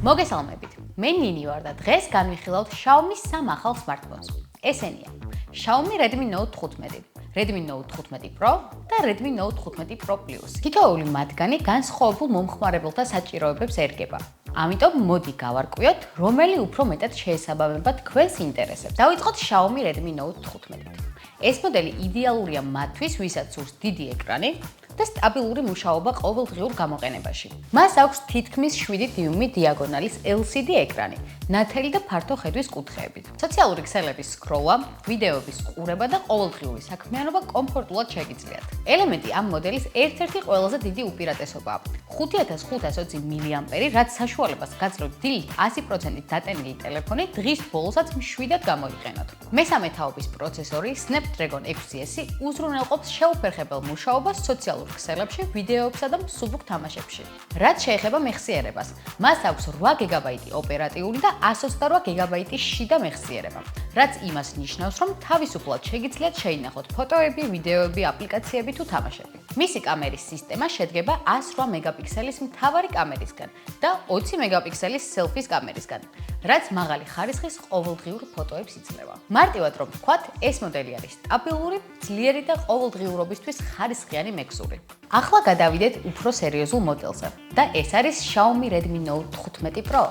მოგესალმებით. მე ნინი ვარ და დღეს განვიხილავთ Xiaomi-ის 3 ახალ smartphones. ესენია: Xiaomi Redmi Note 15, Redmi Note 15 Pro და Redmi Note 15 Pro Plus. თითოეული მათგანი განსხვავებულ მომხმარებელთა საჭიროებებს ერგება. ამიტომ მოდი გავარკვიოთ, რომელი უფრო მეტად შეესაბამება თქვენს ინტერესებს. დავიწყოთ Xiaomi Redmi Note 15-ით. ეს მოდელი იდეალურია მათთვის, ვისაც სურს დიდი ეკრანი და სტაბილური მუშაობა ყოველდღიურ გამოყენებაში. მას აქვს თითქმის 7 დიუმი დიაგონალის LCD ეკრანი, ნათელი და ფართო ხედვის კუთხეებით. სოციალური ქსელების სკროლა, ვიდეოების ყურება და ყოველდღიური საქმიანობა კომფორტულად შეგიძლიათ. ელემენტი ამ მოდელის ერთ-ერთი ყველაზე დიდი უპირატესობაა. 5520 mAh, რაც საშუალებას გაძლევთ დილით 100%-ით დატენილი ტელეფონი დღის ბოლოსაც მშვიდად გამოიყენოთ. მესამე თაობის პროცესორი Snapdragon 6S უზრუნველყოფს შეუფერხებელ მუშაობას სოციალურ ქსელებში, ვიდეოებსა და მსუბუქ თამაშებში. რაც შეეხება მეხსიერებას, მას აქვს 8 GB ოპერატიული და 128 GB შიდა მეხსიერება, რაც იმას ნიშნავს, რომ თავისუფლად შეგიძლიათ შეინახოთ ფოტოები, ვიდეოები, აპლიკაციები თუ თამაშები. მისი კამერის სისტემა შედგება 108 მეგაპიქსელის მთავარი კამერისგან და 20 მეგაპიქსელის სელფის კამერისგან, რაც მაღალი ხარისხის ყოველდღიურ ფოტოებს იძლევა. მარტივად რომ ვთქვათ, ეს მოდელი არის სტაბილური, ძლიერი და ყოველდღიურობისთვის ხარისხიანი მექსური. ახლა გადავიდეთ უფრო სერიოზულ მოდელზე და ეს არის Xiaomi Redmi Note 15 Pro.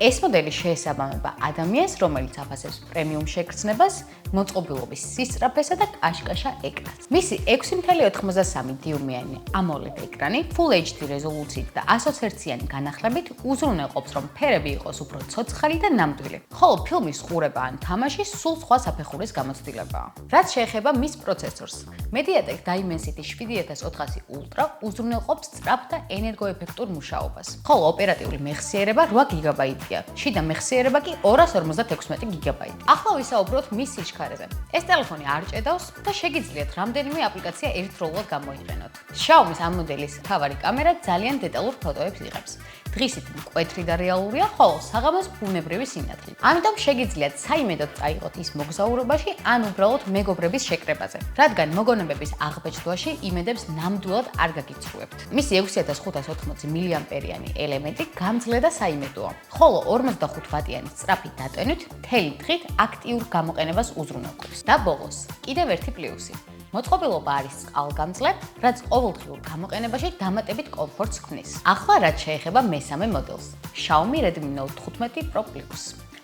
ეს მოდელი შეესაბამება ადამიანს, რომელიც აფასებს პრემიუმ შეგრძნებას, მოწყობილობის სისწრაფესა და კაშკაშა ეკრანს. მისი 6.83 დიუმიანი AMOLED ეკრანი Full HD რეზოლუციით და 120 Hz-იანი განახლებით უზრუნველყოფს, რომ ფერები იყოს უფრო ცოცხალი და ნამდვილი, ხოლო ფილმის ყურება ან თამაში სულ სხვა საფეხურის გამოცდილებაა. რაც შეეხება მის პროცესორს, MediaTek Dimensity 7400 Ultra უზრუნველყოფს სწრაფ და ენერგოეფექტურ მუშაობას, ხოლო ოპერატიული მეხსიერება 8 GB-ია. შიდა მეხსიერება კი 256 GB. ახლა ვისაუბროთ მის სიჩქარეზე. ეს ტელეფონი არ ჭედავს და შეგიძლიათ რამდენიმე აპლიკაცია ერთდროულად გამოიყენოთ. Xiaomi-ის ამ მოდელის მთავარი კამერა ძალიან დეტალურ ფოტოებს იღებს. დღისით მკვეთრი და რეალურია, ხოლო საღამოს ბუნებრივი სინათლე. ამიტომ შეგიძლიათ საიმედოდ წაიღოთ ის მოგზაურობაში ან უბრალოდ მეგობრების შეკრებაზე, რადგან მოგონებების აღბეჭდვაში იმედებს ნამდვილად არ გაგიცრუებთ. მისი 6580 mAh-იანი ელემენტი გამძლე და საიმედოა, ხოლო 45 ვატიანი სწრაფი დატვენით მთელი დღით აქტიურ გამოყენებას უზრუნველყოფს. და ბოლოს, კიდევ ერთი პლუსი. მოწყობილობა არის წყალგამძლე, რაც ყოველდღიურ გამოყენებაში დამატებით კომფორტს ქმნის. ახლა რაც შეეხება მესამე მოდელს, Xiaomi Redmi Note 15 Pro Plus.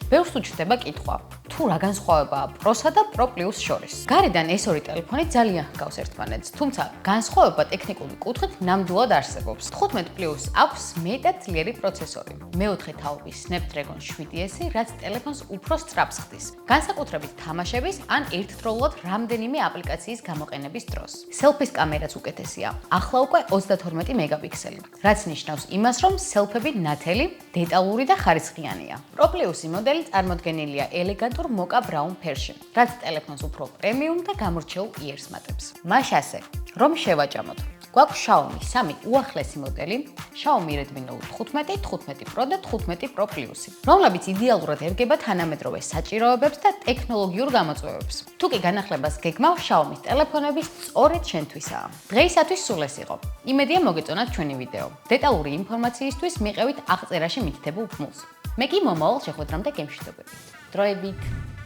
ბევრს უჩნდება კითხვა, თუ რა განსხვავებაა Pro-სა და Pro Plus შორის. გარედან ეს ორი ტელეფონი ძალიან ჰგავს ერთმანეთს, თუმცა განსხვავება ტექნიკური კუთხით ნამდვილად არსებობს. 15 Plus აქვს მეტად ძლიერი პროცესორი, მეოთხე თაობის Snapdragon 7S, რაც ტელეფონს უფრო სწრაფს ხდის, განსაკუთრებით თამაშების ან ერთდროულად რამდენიმე აპლიკაციის გამოყენების დროს. სელფის კამერაც უკეთესია, ახლა უკვე 32 მეგაპიქსელი, რაც ნიშნავს იმას, რომ სელფები ნათელი, დეტალური და ხარისხიანია. Pro Plus-ი მოდელი წარმოდგენილია ელეგანტურ mocha brown ფერში, რაც ტელეფონს უფრო პრემიუმ და გამორჩეულ იერს მატებს. მას ასე, რომ შევაჭამოთ. გვაქვს Xiaomi 3 უახლესი მოდელი, Xiaomi Redmi Note 15, 15 Pro და 15 Pro Plus-ი, რომლებიც იდეალურად ერგება თანამედროვე საჭიროებებს და ტექნოლოგიურ გამოწვევებს. თუ კი განახლებას გეგმავ, Xiaomi-ის ტელეფონები სწორედ შენთვისაა. დღეისათვის სულ ეს იყო. იმედია მოგეწონათ ჩვენი ვიდეო. დეტალური ინფორმაციისთვის მიყევით აღწერაში მითითებულ ბმულს. მე კი მომავალ შეხვედრამდე გემშვიდობებით. დროებით.